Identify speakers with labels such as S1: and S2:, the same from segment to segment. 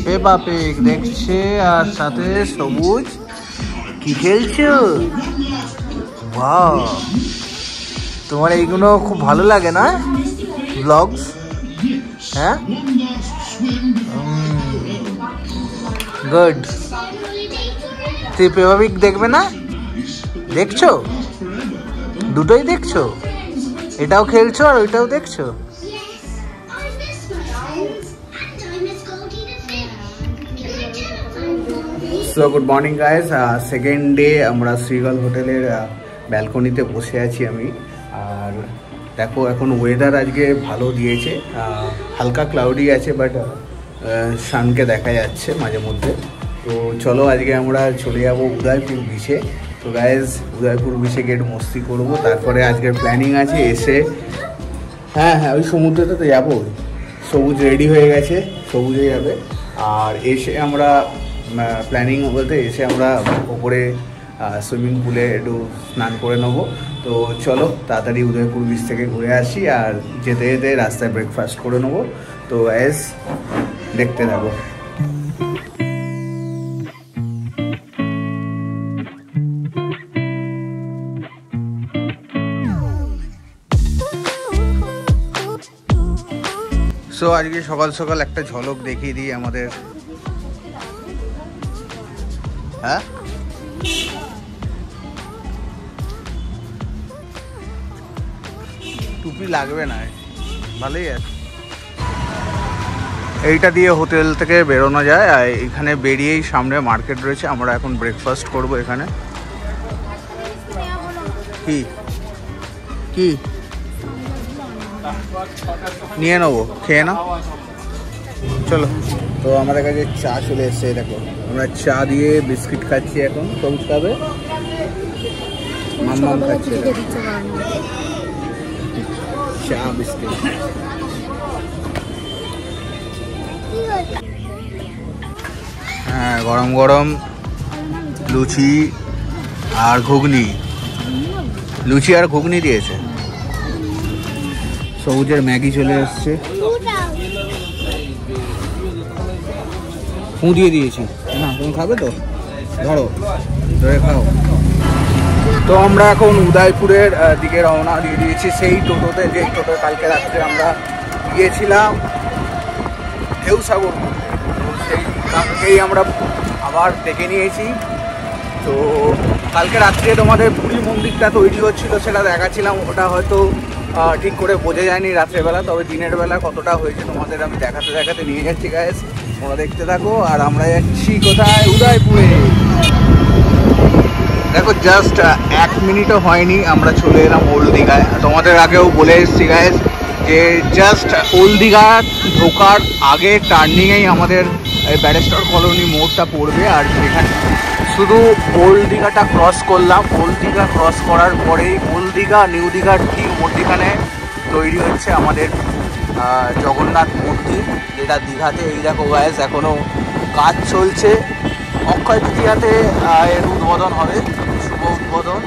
S1: পেপা পিগ দেখছে আর সাথে সবুজ কি খেলছো? ওয়াও, তোমার এইগুলো খুব ভালো লাগে না ব্লগস? হ্যাঁ, গুড। তুই পেপা পিগ দেখবে না? দেখছো, দুটোই দেখছো, এটাও খেলছো আর ওইটাও দেখছো। So good morning guys, second day আমরা শ্রীগল হোটেলের ব্যালকনিতে বসে আছি আমি। আর দেখো এখন ওয়েদার আজকে ভালো দিয়েছে, হালকা ক্লাউডি আছে বাট সানকে দেখা যাচ্ছে মাঝে মধ্যে। তো চলো আজকে আমরা চলে যাবো উদয়পুর বিচে। তো গাইজ উদয়পুর বিচে গিয়ে একটু মস্তি করবো, তারপরে আজকের প্ল্যানিং আছে এসে, হ্যাঁ ওই সমুদ্রতে তো যাবো। সবুজ রেডি হয়ে গেছে, সবুজে যাবে। আর এসে আমরা প্ল্যানিং বলতে এসে আমরা ওপরে সুইমিং পুলে একটু স্নান করে নেবো। তো চলো তাড়াতাড়ি উদয়পুর বিচ থেকে ঘুরে আসি, আর যেতে যেতে রাস্তায় ব্রেকফাস্ট করে নেবো। তো এস দেখতে থাকো। সো আজকে সকাল সকাল একটা ঝলক দেখিয়ে দিই আমাদের। হ্যাঁ, টুপি লাগবে না, ভালোই আছে। এইটা দিয়ে হোটেল থেকে বেরোনো যায়, আর এখানে বেরিয়েই সামনে মার্কেট রয়েছে। আমরা এখন ব্রেকফাস্ট করব এখানে। কি কি নিয়ে নেবো, খেয়ে না? চলো। তো আমাদের কাছে চা চলে এসছে, দেখো আমরা চা দিয়ে বিস্কিট খাচ্ছি এখন। সবুজ খাবে, মাম্মাম খাচ্ছে চা বিস্কিট। হ্যাঁ, গরম গরম লুচি আর ঘুগনি, লুচি আর ঘুগনি দিয়েছে। সবুজের ম্যাগি চলে এসছে, ফু দিয়ে দিয়েছি। না তুমি খাবে তো, ধরো ধরে খাও। তো আমরা এখন উদয়পুরের দিকে রওনা দিয়ে দিয়েছি, সেই টোটোতে, যে টোটো কালকে রাত্রে আমরা গিয়েছিলাম ঢেউসাগর। তো সেইখানকেই আমরা আবার ডেকে নিয়েছি। তো কালকে রাত্রে তোমাদের পুরী মন্দিরটা তৈরি হচ্ছিলো, সেটা দেখাচ্ছিলাম। ওটা হয়তো ঠিক করে বোঝা যায়নি রাত্রেবেলা, তবে দিনের বেলা কতটা হয়েছে তোমাদের আমি দেখাতে দেখাতে নিয়ে যাচ্ছি গাইস। তোমরা দেখতে থাকো। আর আমরা যাচ্ছি কোথায়? উদয়পুরে। দেখো জাস্ট 1 মিনিটও হয়নি আমরা চলে এলাম ওল্ড দীঘায়। তোমাদের আগেও বলে এসেছি গাইস যে জাস্ট ওল্ড দীঘা ঢোকার আগে টার্নিংয়েই আমাদের ব্যারিস্টার কলোনি মোড়টা পড়বে। আর সেখানে শুধু ওল্ড দীঘাটা ক্রস করলাম, ওল্ড দীঘা ক্রস করার পরেই ওল্ড দীঘা নিউ দীঘার ঠিক মধ্যিখানে তৈরি হচ্ছে আমাদের জগন্নাথ মূর্তি, যেটা দীঘাতে। এই দেখো গাইস এখনও কাজ চলছে। অক্ষয় তৃতীয়াতে এর উদ্বোধন হবে, শুভ উদ্বোধন।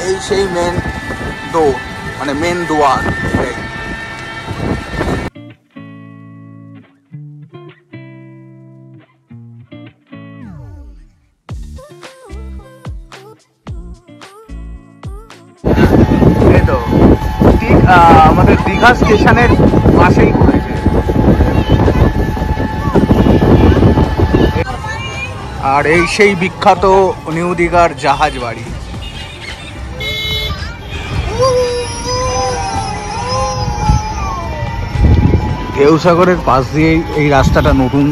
S1: এই সেই মেন ডোর, মানে মেন দুয়ার। এই তো ঠিক আমাদের দীঘা স্টেশনের পাশেই পড়েছে। আর এই সেই বিখ্যাত নিউ দীঘার জাহাজ বাড়ি। ঢেউসাগরের পাশ দিয়েই এই রাস্তাটা নতুন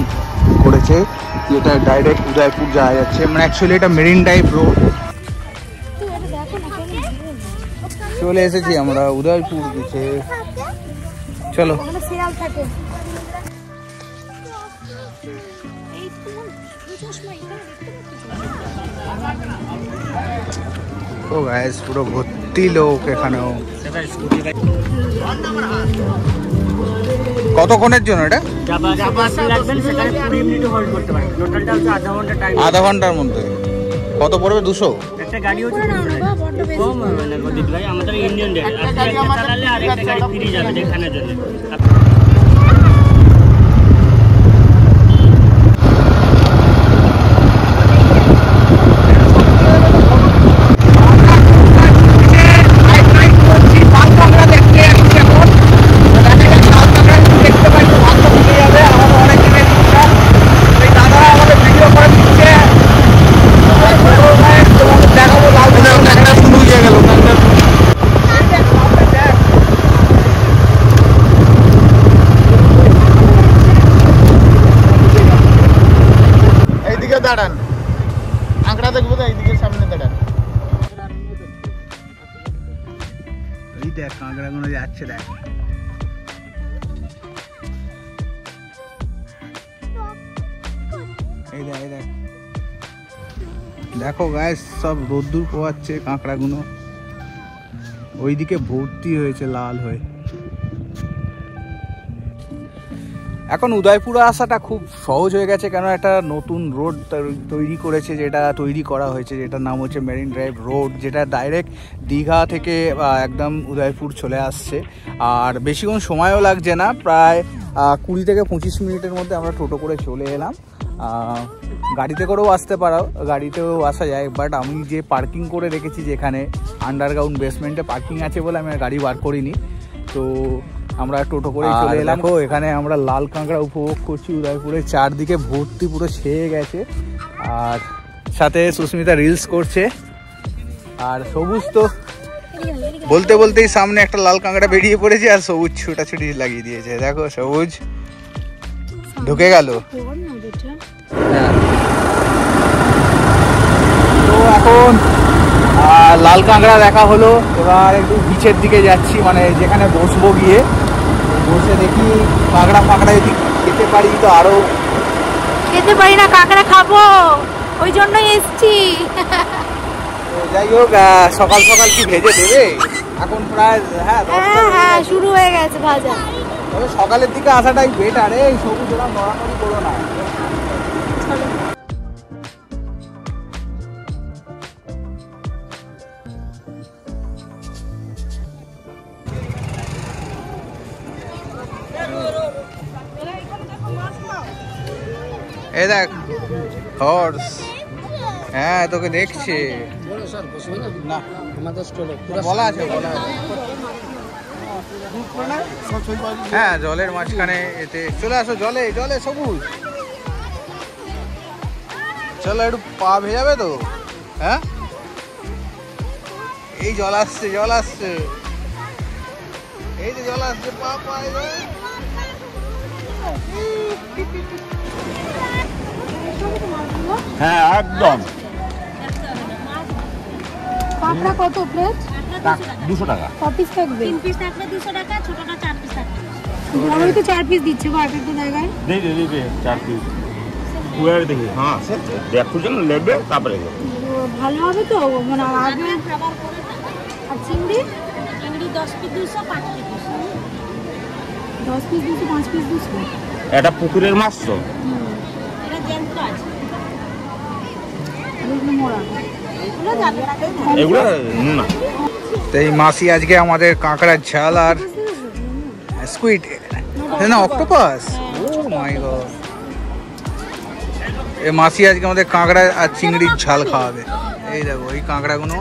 S1: করেছে, যেটা ডাইরেক্ট উদয়পুর যাওয়া যাচ্ছে। মানে অ্যাকচুয়ালি এটা মেরিন ড্রাইভ রোড। চলে এসেছি আমরা উদয়পুর বিচে। চলো। ও গাইস পুরো ভর্তি লোক এখানেও। কতক্ষণের জন্য এটা? আধা ঘন্টার মধ্যে। কত পড়বে? 200?
S2: একটা গাড়ি হচ্ছে কম হবে না গদিত ভাই, আমাদের ইন্ডিয়ান রেট আপনি একটা চালালে আরেকটা গাড়ি ফ্রি যাবে দেখানোর জন্য।
S3: দাঁড়ান, আঁকড়া দেখবো তো এইদিকে সামনে দাঁড়ান।
S1: এই দেখ কাঁকড়া গুলো যাচ্ছে, দেখ এই দেখ এই দেখ, দেখো গাইস সব রোদ্দুর পোয়াচ্ছে কাঁকড়া গুলো, ওইদিকে ভর্তি হয়েছে লাল হয়ে। এখন উদয়পুরে আসাটা খুব সহজ হয়ে গেছে, কেন একটা নতুন রোড তৈরি করেছে, যেটা তৈরি করা হয়েছে, যেটার নাম হচ্ছে মেরিন ড্রাইভ রোড, যেটা ডাইরেক্ট দীঘা থেকে একদম উদয়পুর চলে আসছে। আর বেশিক্ষণ সময়ও লাগছে না, প্রায় 20 থেকে 25 মিনিটের মধ্যে আমরা টোটো করে চলে এলাম। গাড়িতে করেও আসতে পারো, গাড়িতেও আসা যায়, বাট আমি যে পার্কিং করে রেখেছি, যেখানে আন্ডারগ্রাউন্ড বেসমেন্টে পার্কিং আছে বলে আমি গাড়ি বার করিনি, তো আমরা টোটো করে চলে এলাম। এখানে আমরা লাল কাঁকড়া উপভোগ করছি, উদয়পুরে চারদিকে ভর্তি পুরো ছেয়ে গেছে, আর সাথে সুস্মিতা রিলস করছে। আর সবুজ তো বলতে বলতেই সামনে একটা লাল কাঁকড়া বেরিয়ে পড়েছে, আর সবুজ ছুটাছুটি লাগিয়ে দিয়েছে। দেখো সবুজ ঢুকে গেল। তো এখন লাল কাঁকড়া দেখা হলো, এবার একটু বিচের দিকে যাচ্ছি, মানে যেখানে বসবো, গিয়ে বসে দেখি কাঁকড়া ফাঁকড়া যদি খেতে পারি তো আরো।
S4: খেতে পারি না, কাঁকড়া খাবো, ওই জন্যই এসছি।
S1: যাই হোক, সকাল সকাল কি ভেজে দেবে? এখন প্রায়
S4: হ্যাঁ শুরু হয়ে গেছে ভাজা।
S1: তবে সকালের দিকে আসাটাই বেটার। এই সবুজ ওরা নড়ানড়ি করো না। এই দেখ হর্স, হ্যাঁ তোকে দেখছে না, বলা আছে বলা আছে। হ্যাঁ জলের মাঝখানে এতে চলে আসো, জলে জলে সবুজ, চলো একটু পা ভেজাবে তো। হ্যাঁ এই জল আসছে, জল আসছে, এই যে জল আসছে, পা পা
S3: হ্যাঁ একদম।
S4: কাঁকড়া কত প্লেট?
S3: 200 টাকা।
S4: ক পিস থাকবে?
S5: 3 পিস থাকবে 200 টাকা, ছোটটা 4 পিস থাকবে।
S4: বড়ই তো 4 পিস দিচ্ছে গো একটা জায়গায়।
S3: দে 4 পিস। ওয়ার দেখি, হ্যাঁ দেখো যেন নেবে তারপরে
S4: ভালো হবে তো, মানে আগে
S5: খাবার করে
S4: আর চিংড়ি
S5: 10 পিস 200, 5 পিস 200।
S4: 10 piece 200, 5 piece 200।
S3: এটা পুকুরের মাছ তো,
S5: এটা জ্যান্ত আছে।
S4: এগুলো মোড়া, এগুলো জানি না।
S3: এগুলো না।
S1: তো এই মাসি আজকে আমাদের কাঁকড়ার ঝাল আর স্কুইড না অক্টোপাস, ও মাই গড, এই মাসি আজকে আমাদের কাঁকড়া আর চিংড়ির ঝাল খাওয়াবে। এই দেখো এই কাঁকড়াগুলো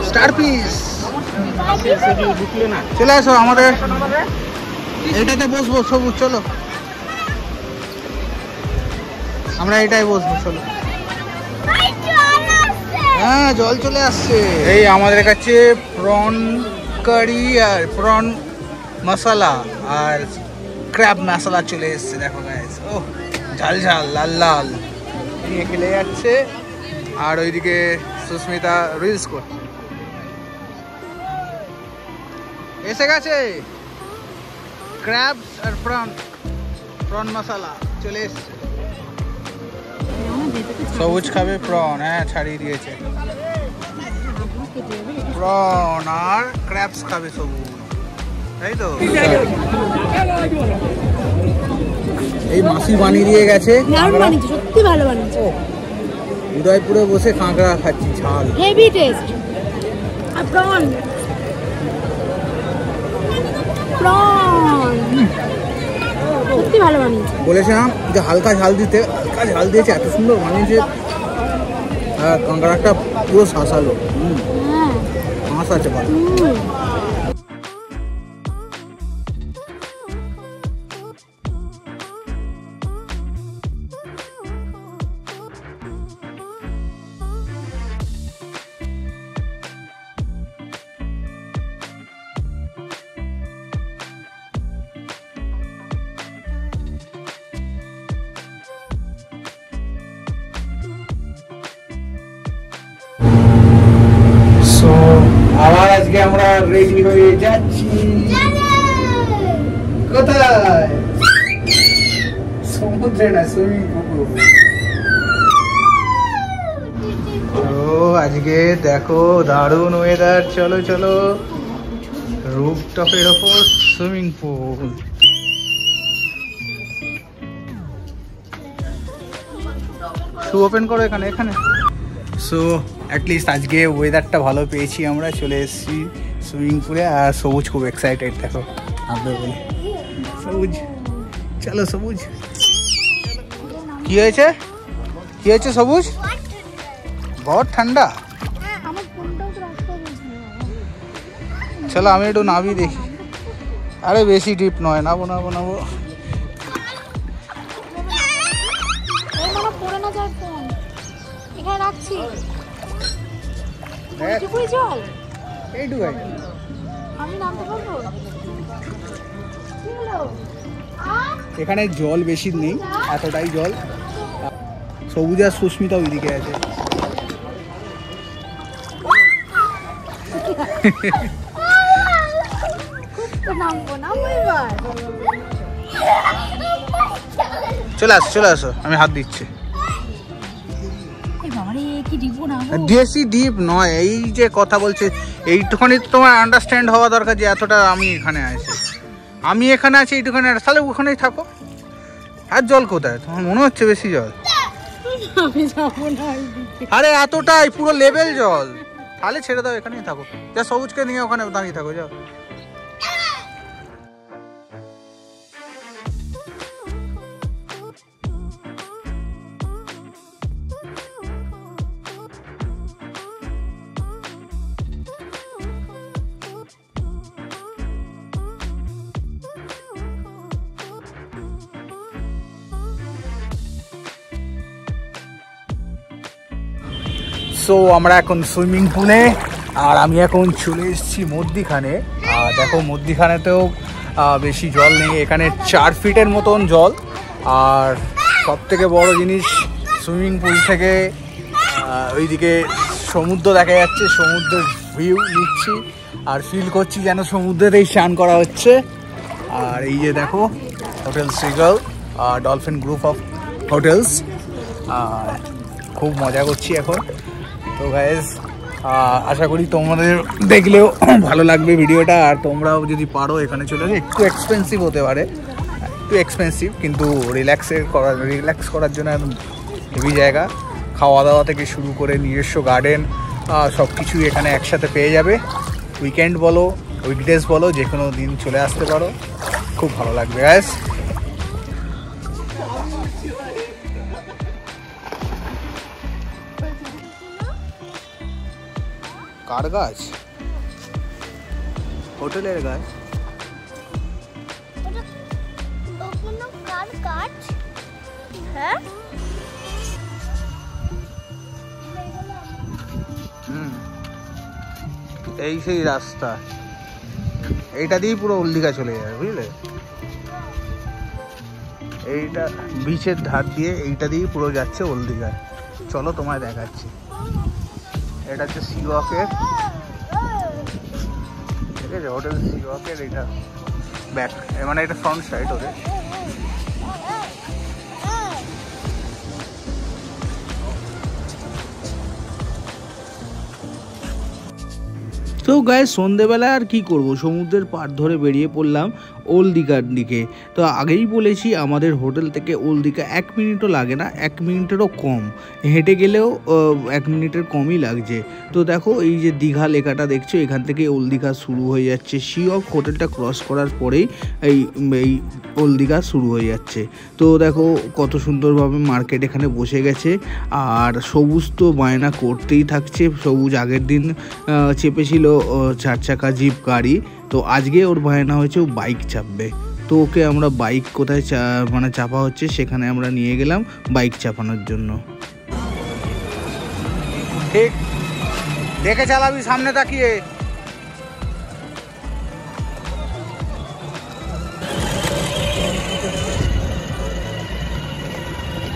S1: স্টার পিস। চলে আসো আমাদের এইটাতে বসবো, সবুজ চলো আমরা এটাই বসবো, চলো। হ্যাঁ জল চলে আসছে। এই আমাদের কাছে প্রন কারি আর প্রন মশলা আর ক্র্যাব মশলা চলে এসছে, দেখো গাইস, ও ঝাল ঝাল লাল লাল নিয়ে খেলে যাচ্ছে। আর ওইদিকে সুস্মিতা রিলস করছে। এসে গেছে ক্র্যাব আর প্রন মশলা চলে এসছে। সবুজ খাবে প্রন, হ্যাঁ ছাড়িয়ে দিয়েছে। প্রন আর ক্র্যাবস খাবে সবুজ, তাই তো। এই মাসি বানিয়ে দিয়ে গেছে,
S4: দারুণ বানিয়েছে, সত্যি ভালো বানিয়েছে।
S1: উদয়পুরে বসে কাঁকড়া খাচ্ছি ঝাল।
S4: Heavy taste. আর প্রন সত্যি ভালো বানিয়েছে।
S1: বলেছিলাম যে হালকা ঝাল দিতে, হালকা ঝাল দিয়েছে, এত সুন্দর বানিয়েছে। আর কাঁকড়াটা পুরো শাঁসালো।
S4: হ্যাঁ
S1: মাছ আছে ভালো। আবার আজকে আমরা রেডি হয়ে যাচ্ছি। কোথায়? সমুদ্রে না, সুইমিং পুল। ও আজকে দেখো দারুণ ওয়েদার। চলো চলো, রুফটপের ওপর সুইমিং পুল। শু ওপেন করো এখানে এখানে। সো অ্যাটলিস্ট আজকে ওয়েদারটা ভালো পেয়েছি, আমরা চলে এসেছি সুইমিং পুলে। আর সবুজ খুব এক্সাইটেড, দেখো আপনি বলে সবুজ। চলো সবুজ, কি হয়েছে? কি হয়েছে সবুজ? বহুত ঠান্ডা। চলো আমি একটু নাবি দেখি। আরে বেশি ডিপ নয়, নাবো নাবো নাবো।
S4: এখানে রাখছি জল।
S1: এইটুকাই
S4: আমি নামতে পারবো?
S1: এখানে জল বেশি নেই, এতটাই জল। সবুজ আর সুস্মিতা ওইদিকে আছে। চলে আসো চলে আসো, আমি হাত দিচ্ছি। বেশি ডিপ নয়, এই যে কথা বলছে এইটুখানি তোমার আন্ডারস্ট্যান্ড হওয়া দরকার যে এতটা আমি এখানে আছি, আমি এখানে আছি এইটুখানি, তাহলে ওখানেই থাকো। আর জল কোথায়? তোমার মনে হচ্ছে বেশি জল? আরে এতটাই পুরো লেভেল জল, তাহলে ছেড়ে দাও, এখানেই থাকো। যা সবুজকে নিয়ে ওখানে দাঁড়িয়ে থাকো, যাও। সো আমরা এখন সুইমিং পুলে, আর আমি এখন চলে এসেছি মধ্যিখানে। আর দেখো মধ্যিখানেতেও বেশি জল নেই, এখানে 4 ফিটের মতন জল। আর সব থেকে বড় জিনিস, সুইমিং পুল থেকে ওইদিকে সমুদ্র দেখা যাচ্ছে, সমুদ্রের ভিউ নিচ্ছি আর ফিল করছি যেন সমুদ্রেতেই স্নান করা হচ্ছে। আর এই যে দেখো hotel Seagull, Dolphin group of hotels. খুব মজা করছি এখন। তো গাইজ আশা করি তোমাদের দেখলেও ভালো লাগবে ভিডিওটা। আর তোমরাও যদি পারো এখানে চলে যাও। একটু এক্সপেন্সিভ হতে পারে, একটু এক্সপেন্সিভ, কিন্তু রিল্যাক্স করার জন্য একদম হেভি জায়গা। খাওয়া দাওয়া থেকে শুরু করে নিজস্ব গার্ডেন সব কিছুই এখানে একসাথে পেয়ে যাবে। উইকেন্ড বলো উইকডেজ বলো, যে কোনো দিন চলে আসতে পারো, খুব ভালো লাগবে গাইজ। কার গাছ? হোটেলের গাছ। এই সেই রাস্তা, এইটা দিয়েই পুরো ওল্ড দীঘা চলে যাবে, বুঝলে? এইটা বিচের ধার দিয়ে এইটা দিয়েই পুরো যাচ্ছে ওল্ড দীঘায়। চলো তোমায় দেখাচ্ছি। এটা হচ্ছে সি ওয়াকের, ঠিক আছে? হোটেল সি ওয়াকের এটা ব্যাক, মানে এটা ফ্রন্ট সাইড ওদের। তো গায়ে সন্ধেবেলা আর কি করব, সমুদ্রের পাড় ধরে বেরিয়ে পড়লাম। ওল্ড দীঘার দিকে। তো আগেই বলেছি আমাদের হোটেল থেকে ওল্ড দীঘা 1 মিনিটও লাগে না, 1 মিনিটেরও কম, হেঁটে গেলেও 1 মিনিটের কমই লাগছে। তো দেখো এই যে দীঘা লেখাটা দেখছো, এখান থেকে ওল্ড দীঘা শুরু হয়ে যাচ্ছে। সি অফ হোটেলটা ক্রস করার পরেই এই ওল্ড দীঘা শুরু হয়ে যাচ্ছে। তো দেখো কত সুন্দরভাবে মার্কেট এখানে বসে গেছে। আর সবুজ তো বায়না করতেই থাকছে। সবুজ আগের দিন চেপেছিল 4 চাকা জিপ গাড়ি, তো আজকে ওর বায়না হয়েছে ও বাইক চাপবে। তো ওকে আমরা বাইক কোথায় মানে চাপা হচ্ছে সেখানে আমরা নিয়ে গেলাম বাইক চাপানোর জন্য। ঠিক দেখে চালাবি, সামনে তাকিয়ে।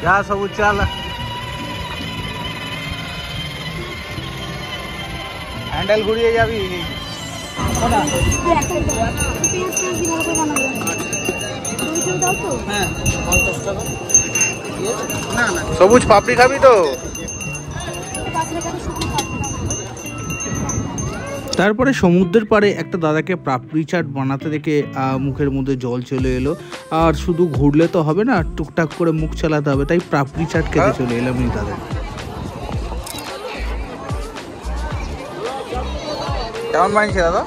S1: যা সবুজ চালা, হ্যান্ডেল ঘুরিয়ে যাবি। সবুজ পাপড়ি খাবি তো? তারপরে সমুদ্রের পাড়ে একটা দাদাকে পাপড়ি চাট বানাতে দেখে মুখের মধ্যে জল চলে এলো। আর শুধু ঘুরলে তো হবে না, টুকটাক করে মুখ চালাতে হবে, তাই পাপড়ি চাট খেতে চলে এলাম এই দাদা। কেমন বানিয়েছে দাদা?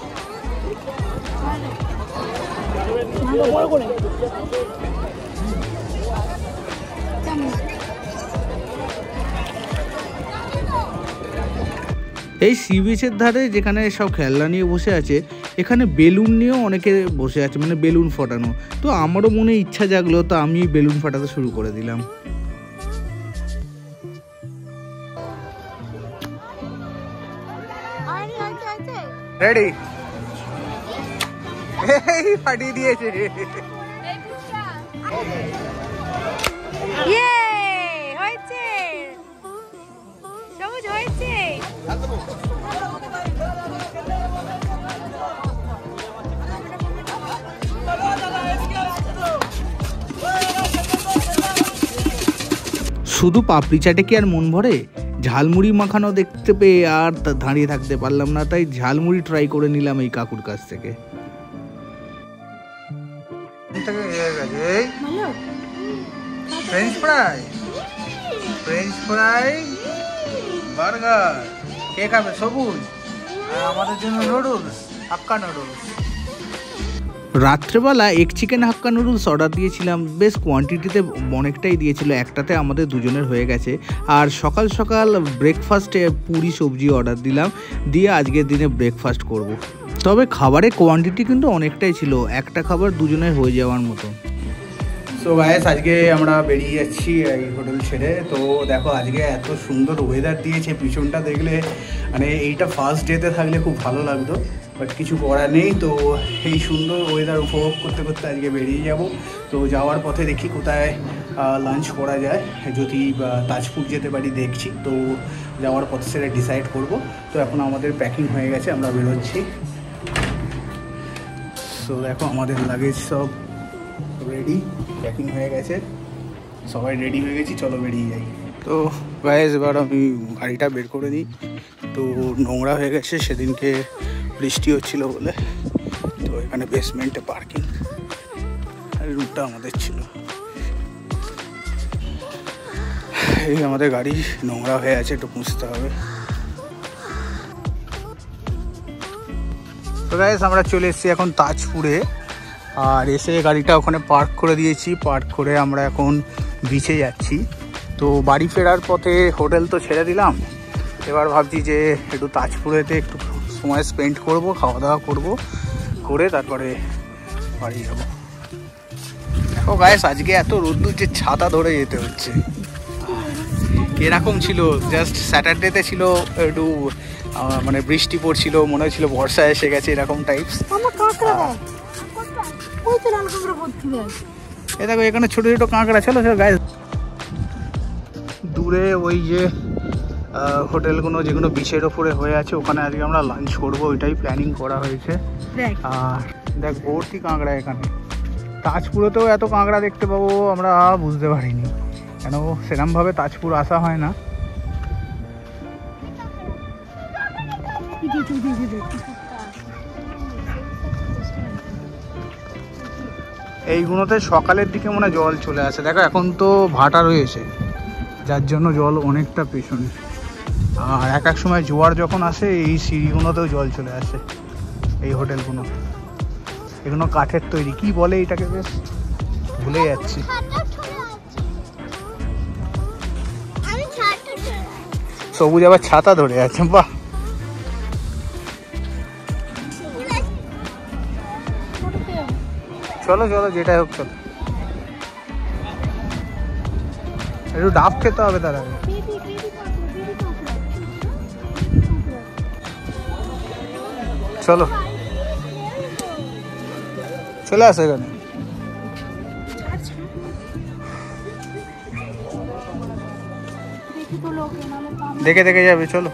S1: এই সি বিচের ধারে যেখানে সব খেলনা নিয়ে বসে আছে, এখানে বেলুন নিয়েও অনেকে বসে আছে, মানে বেলুন ফাটানো। তো আমারও মনে ইচ্ছা জাগলো, তো আমি বেলুন ফাটাতে শুরু করে দিলাম। রেডি? এই ফাটিয়ে দিয়েছে।
S4: হয়েছে, সবুজ হয়েছে।
S1: শুধু পাপড়ি চাটে কি আর মন ভরে? ঝালমুড়ি মাখানো দেখতে পেয়ে আর দাঁড়িয়ে থাকতে পারলাম না, তাই ঝালমুড়ি ট্রাই করে নিলাম এই কাকুর কাছ থেকে। French fry, French fry, burger. কে খাবে? সবুজ। আর আমাদের জন্য নুডলস, হাক্কা নুডলস। রাত্রেবেলা এক চিকেন হাক্কা নুডলস অর্ডার দিয়েছিলাম, বেশ কোয়ান্টিটিতে অনেকটাই দিয়েছিল, একটাতে আমাদের দুজনের হয়ে গেছে। আর সকাল সকাল ব্রেকফাস্টে পুরি সবজি অর্ডার দিলাম, দিয়ে আজকের দিনে ব্রেকফাস্ট করব। তবে খাবারের কোয়ান্টিটি কিন্তু অনেকটাই ছিল, একটা খাবার দুজনের হয়ে যাওয়ার মতো। সো গাইস, আজকে আমরা বেরিয়ে যাচ্ছি এই হোটেল ছেড়ে। তো দেখো আজকে এত সুন্দর ওয়েদার দিয়েছে, পিছনটা দেখলে মানে এইটা ফার্স্ট ডেতে থাকলে খুব ভালো লাগতো, বাট কিছু করার নেই। তো এই সুন্দর ওয়েদার উপভোগ করতে করতে আজকে বেরিয়ে যাব। তো যাওয়ার পথে দেখি কোথায় লাঞ্চ করা যায়, যদি তাজপুর যেতে পারি দেখছি। তো যাওয়ার পথে সেটা ডিসাইড করব। তো এখন আমাদের প্যাকিং হয়ে গেছে, আমরা বেরোচ্ছি। তো দেখো আমাদের লাগেজ সব রেডি, প্যাকিং হয়ে গেছে, সবাই রেডি হয়ে গেছি, চলো বেরিয়ে যাই। তো গাইস এবার আমি গাড়িটা বের করে দিই। তো নোংরা হয়ে গেছে, সেদিনকে বৃষ্টি হচ্ছিল বলে। তো এখানে বেসমেন্টে পার্কিং, আর রুটটা আমাদের ছিল। এই আমাদের গাড়ি নোংরা হয়ে আছে, একটু মুছতে হবে। তো গাইস আমরা চলে এসেছি এখন তাজপুরে, আর এসে গাড়িটা ওখানে পার্ক করে দিয়েছি। পার্ক করে আমরা এখন বিচে যাচ্ছি। তো বাড়ি ফেরার পথে হোটেল তো ছেড়ে দিলাম, এবার ভাবছি যে একটু তাজপুরেতে একটু সময় স্পেন্ড করব, খাওয়া দাওয়া করব, করে তারপরে বাড়ি যাবো। দেখো গাইস আজকে এত রোদ্দুর যে ছাতা ধরে যেতে হচ্ছে। কিরকম ছিল, জাস্ট স্যাটারডেতে ছিল একটু মানে বৃষ্টি পড়ছিল, মনে হচ্ছিল বর্ষা এসে গেছে, এরকম টাইপস। এ দেখো এখানে ছোট ছোট কাঁকড়া। চলো গাইস, দূরে ওই যে হোটেলগুলো যেগুলো বিচের ওপরে হয়ে আছে, ওখানে আজকে আমরা লাঞ্চ করবো, ওইটাই প্ল্যানিং করা হয়েছে। আর দেখ ভর্তি কাঁকড়া এখানে। তাজপুরেতেও এত কাঁকড়া দেখতে পাবো আমরা বুঝতে পারিনি, কেন সেরকমভাবে তাজপুর আসা হয় না। এইগুলোতে সকালের দিকে মনে জল চলে আসে। দেখো এখন তো ভাটা রয়েছে, যার জন্য জল অনেকটা পেছনে। আর এক এক সময় জোয়ার যখন আসে এই সিঁড়িগুলোতেও জল চলে আসে। এই হোটেলগুলো এগুলো কাঠের তৈরি, কি বলে এটাকে বেশ ভুলে যাচ্ছি। সবুজ আবার ছাতা ধরে আছে, বাহ। চলো চলো যেটাই হোক চলো, একটু ডাব খেতে হবে তার আগে। চলো চলে আসো এখানে। দেখে দেখে যাবে, চলো।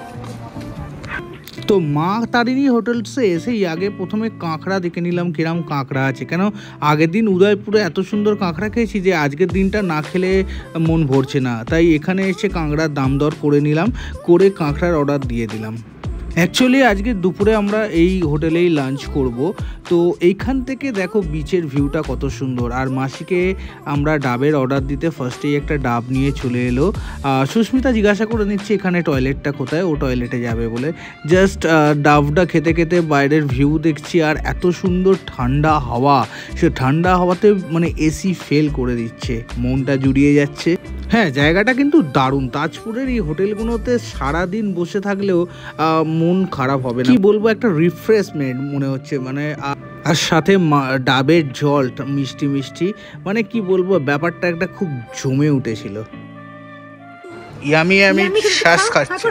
S1: তো মা তারিণী হোটেলসে এসেই আগে প্রথমে কাঁকড়া দেখে নিলাম কিরম কাঁকড়া আছে, কেন আগের দিন উদয়পুরে এত সুন্দর কাঁকড়া খেয়েছি যে আজকের দিনটা না খেলে মন ভরছে না, তাই এখানে এসে কাঁকড়ার দাম দর করে নিলাম, করে কাঁকড়ার অর্ডার দিয়ে দিলাম। অ্যাকচুয়ালি আজকে দুপুরে আমরা এই হোটেলেই লাঞ্চ করব। তো এইখান থেকে দেখো বিচের ভিউটা কত সুন্দর। আর মাসিকে আমরা ডাবের অর্ডার দিতে ফার্স্টেই একটা ডাব নিয়ে চলে এলো। সুস্মিতা জিজ্ঞাসা করে নিচ্ছে এখানে টয়লেটটা কোথায়, ও টয়লেটে যাবে বলে। জাস্ট ডাবটা খেতে খেতে বাইরের ভিউ দেখছি, আর এত সুন্দর ঠান্ডা হাওয়া, সে ঠান্ডা হাওয়াতে মানে এসি ফেল করে দিচ্ছে, মনটা জুড়িয়ে যাচ্ছে। হ্যাঁ, জায়গাটা কিন্তু দারুণ। তাজপুরের এই হোটেলগুলোতে সারাদিন বসে থাকলেও মন খারাপ হবে না, কি বলবো, একটা রিফ্রেশমেন্ট মনে হচ্ছে। মানে আর সাথে ডাবের জল মিষ্টি মিষ্টি, মানে কি বলবো, ব্যাপারটা একটা খুব জমে উঠেছিল। ইয়ামি ইয়ামি শ্বাস খাচ্ছে,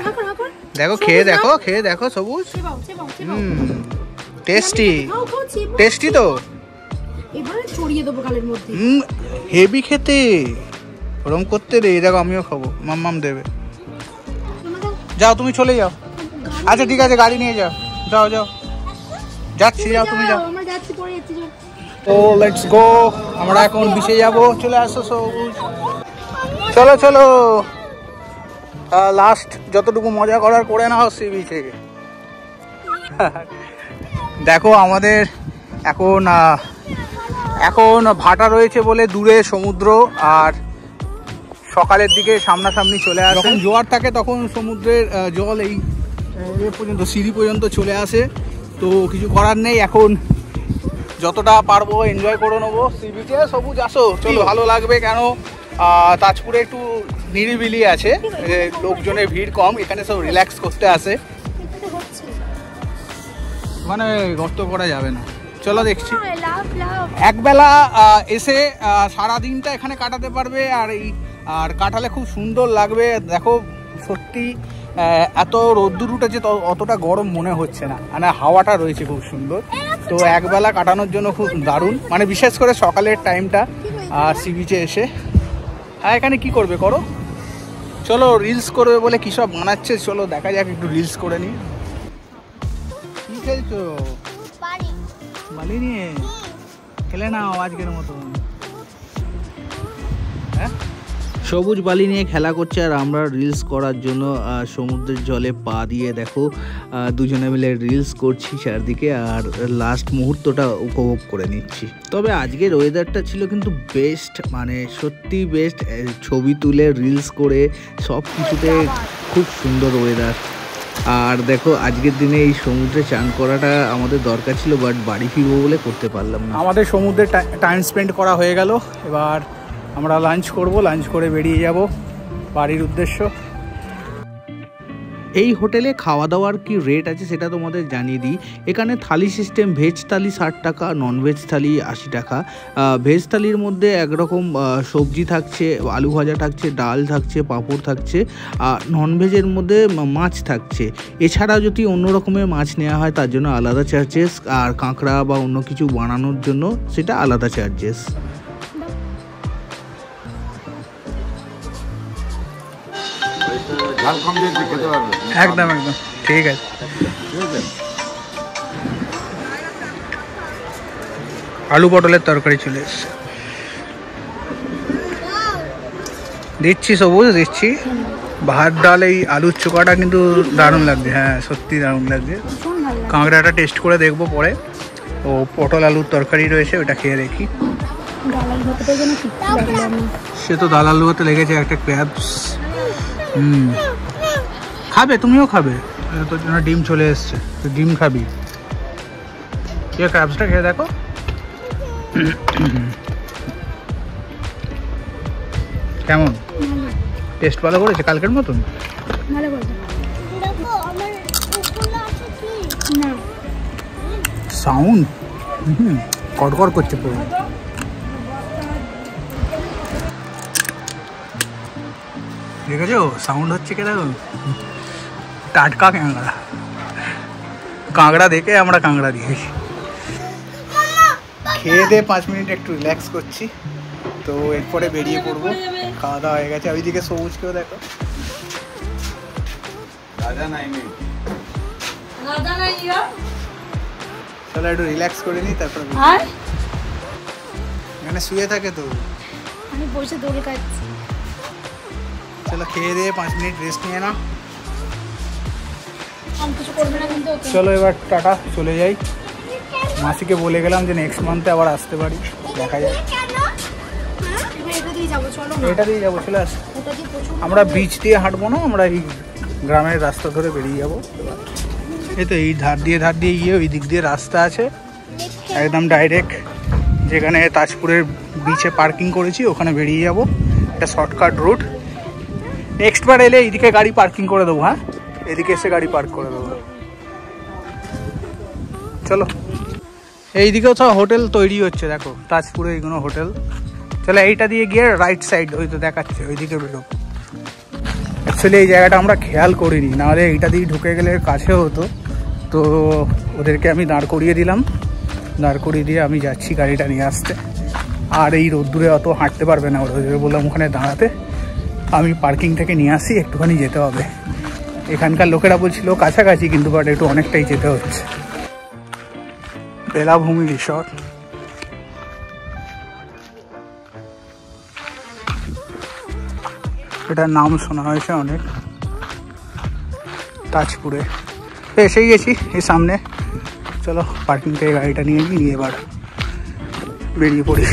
S1: দেখো খেয়ে দেখো, খেয়ে দেখো সবুজ। টেস্টি টেস্টি তো,
S4: এবারে ছড়িয়ে দেবো গালের মধ্যে।
S1: হেভি খেতে, ওরম করতে দে। দেখো আমিও খাবো, মাম্মাম দেবে। যাও তুমি চলে যাও। আচ্ছা ঠিক আছে, গাড়ি নিয়ে যাও, যাও যাও, যাচ্ছি, যাও তুমি যাও। তো লেটস গো, আমরা এখন বিচে যাব। চলে আসো সবুজ, চলো চলো। লাস্ট যতটুকু মজা করার করে নাও সি বিচে। দেখো আমাদের এখন এখন ভাটা রয়েছে বলে দূরে সমুদ্র, আর সকালের দিকে সামনাসামনি চলে আসে। যখন জোয়ার থাকে তখন সমুদ্রের জল এই পর্যন্ত, সিঁড়ি পর্যন্ত চলে আসে। তো কিছু করার নেই, এখন যতটা পারবো এনজয় করে নেবো সি বিচে। সবুজ আসো, চলো, ভালো লাগবে। কেন তাজপুরে একটু নিরিবিলি আছে, লোকজনের ভিড় কম, এখানে সব রিল্যাক্স করতে আসে। মানে গর্ত করা যাবে না, চলো দেখছি। একবেলা এসে সারাদিনটা এখানে কাটাতে পারবে, আর কাটালে খুব সুন্দর লাগবে। দেখো সত্যি এত রোদ্দুর উঠেছে, অতটা গরম মনে হচ্ছে না, মানে হাওয়াটা রয়েছে খুব সুন্দর। তো একবেলা কাটানোর জন্য খুব দারুণ, মানে বিশেষ করে সকালের টাইমটা সি বিচে এসে। হ্যাঁ, এখানে কি করবে করো, চলো। রিলস করবে বলে কী সব বানাচ্ছে, চলো দেখা যাক, একটু রিলস করে নিই। কি খেলছো? বালি নিয়ে খেলে নাও আজকের মতো। হ্যাঁ, সবুজ বালি নিয়ে খেলা করছে, আর আমরা রিলস করার জন্য সমুদ্রের জলে পা দিয়ে দেখো দুজনে মিলে রিলস করছি চারদিকে, আর লাস্ট মুহূর্তটা উপভোগ করে নিচ্ছি। তবে আজকের ওয়েদারটা ছিল কিন্তু বেস্ট, মানে সত্যি বেস্ট। ছবি তুলে রিলস করে সব কিছুতে খুব সুন্দর ওয়েদার। আর দেখো আজকের দিনে এই সমুদ্রে চান করাটা আমাদের দরকার ছিল, বাট বাড়ি ফিরবো বলে করতে পারলাম না। আমাদের সমুদ্রে টাইম স্পেন্ড করা হয়ে গেল, এবার আমরা লাঞ্চ করব, লাঞ্চ করে বেরিয়ে যাব বাড়ির উদ্দেশ্য। এই হোটেলে খাওয়া দাওয়ার কি রেট আছে সেটা তোমাদের জানিয়ে দিই। এখানে থালি সিস্টেম, ভেজ থালি 60 টাকা, ননভেজ থালি 80 টাকা। ভেজ থালির মধ্যে একরকম সবজি থাকছে, আলু ভাজা থাকছে, ডাল থাকছে, পাঁপড় থাকছে। ননভেজের মধ্যে মাছ থাকছে। এছাড়া যদি অন্য রকমের মাছ নেওয়া হয় তার জন্য আলাদা চার্জেস, আর কাঁকড়া বা অন্য কিছু বানানোর জন্য সেটা আলাদা চার্জেস। একদম একদম ঠিক আছে। আলু পটলের তরকারি চলে এসছে, দিচ্ছি সবুজ, দিচ্ছি। ভাত ডাল এই আলুর চোখাটা কিন্তু দারুণ লাগছে। হ্যাঁ সত্যি দারুণ লাগছে। কাঁকড়াটা টেস্ট করে দেখবো পরে। ও পটল আলুর তরকারি রয়েছে, ওটা খেয়ে দেখি।
S4: ডালার ঘটটা যেন ঠিক লাগলো না।
S6: সে তো দালাল হতে লেগেছে একটা ক্র্যাবস। খাবে, তুমিও খাবে? তোর জন্য ডিম চলে এসছে, তুই ডিম খাবি। কে ক্র্যাবসটা খেয়ে দেখো। কেমন টেস্ট? ভালো করেছে, কালকের মতন
S4: ভালো বলতো না।
S6: সাউন্ড কড়কড় করছে পুরো। দেখেছো সাউন্ড হচ্ছে কে দেখো, টাটকা কাঁকড়া। কাঁকড়া দেখে আমরা কাঁকড়া দিয়েছি। খেয়ে দিয়ে 5 মিনিট একটু রিল্যাক্স করছি, তো এরপরে বেরিয়ে পড়বো। খাওয়া দাওয়া হয়ে গেছে। ওইদিকে সবুজকেও দেখো। চলো একটু রিল্যাক্স করে নিই, তারপরে এখানে শুয়ে থাকে তো।
S4: আমি বসে দোল খাচ্ছি।
S6: চলো খেয়ে দিয়ে 5 মিনিট রেস্ট নিয়ে নাও।
S4: আমি কিছু করবে না কিন্তু।
S6: চলো এবার টাটা, চলে যাই। মাসিকে বলে গেলাম যে নেক্সট মান্থে আবার আসতে পারি, দেখা যায়।
S4: এটা দিয়ে যাবো, চলো না।
S6: এটা দিয়ে যাবো, চলে আস।
S4: ওটা দিয়ে প্রচুর
S6: আমরা বিচ দিয়ে হাঁটবো না, আমরা এই গ্রামের রাস্তা ধরে বেরিয়ে যাবো। এই তো এই ধার দিয়ে গিয়ে ওই দিক দিয়ে রাস্তা আছে একদম ডাইরেক্ট, যেখানে তাজপুরের বিচে পার্কিং করেছি ওখানে বেরিয়ে যাবো। এটা শর্টকাট রুট। নেক্সট বার এলে এইদিকে গাড়ি পার্কিং করে দেবো। হ্যাঁ, এদিকে এসে গাড়ি পার্ক করে দেবো। চলো, এইদিকেও সব হোটেল তৈরি হচ্ছে, দেখো তাজপুরে এইগুলো হোটেল। চলো এইটা দিয়ে গিয়ে রাইট সাইড ওই তো দেখাচ্ছে, ওইদিকে বেরোবো। অ্যাকচুয়ালি এই জায়গাটা আমরা খেয়াল করিনি, নাহলে এইটা দিয়ে ঢুকে গেলে কাছে হতো। তো ওদেরকে আমি দাঁড় করিয়ে দিলাম, দাঁড় করিয়ে দিয়ে আমি যাচ্ছি গাড়িটা নিয়ে আসতে। আর এই রোদ্দুরে অত হাঁটতে পারবে না, ওদের বললাম ওখানে দাঁড়াতে। আমি পার্কিং থেকে নিয়ে আসি, একটুখানি যেতে হবে। এখানকার লোকেরা বলছিল কাছাকাছি, কিন্তু বাট একটু অনেকটাই যেতে হচ্ছে। বেলাভূমি রিসর্ট। এটার নাম শোনা হয়েছে অনেক তাজপুরে। এসেই গেছি এই সামনে। চলো পার্কিং থেকে গাড়িটা নিয়ে নিয়ে এবার বেরিয়ে পড়ি।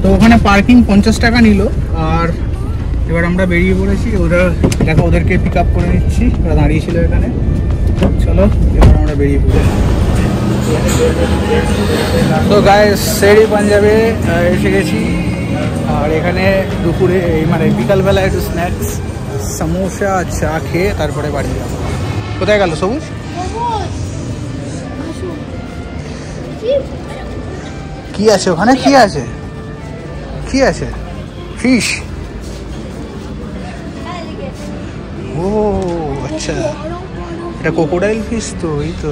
S6: তো ওখানে পার্কিং 50 টাকা নিল, আর এবার আমরা বেরিয়ে পড়েছি। ওরা দেখো ওদেরকে পিক আপ করে নিচ্ছি, ওরা দাঁড়িয়েছিল এখানে। চলো এবার আমরা বেরিয়ে পড়ি। তো গাইস শেরি পাঞ্জাবে এসে গেছি, আর এখানে দুপুরে মানে বিকালবেলা একটু স্ন্যাক্স সমোসা চা খেয়ে তারপরে বাড়ি যাবো। কোথায় গেল সবুজ? কি আছে ওখানে? কি আছে? কি আছে? ফিশ? ও আচ্ছা, এটা ক্রোকোডাইল ফিশ তো। এই তো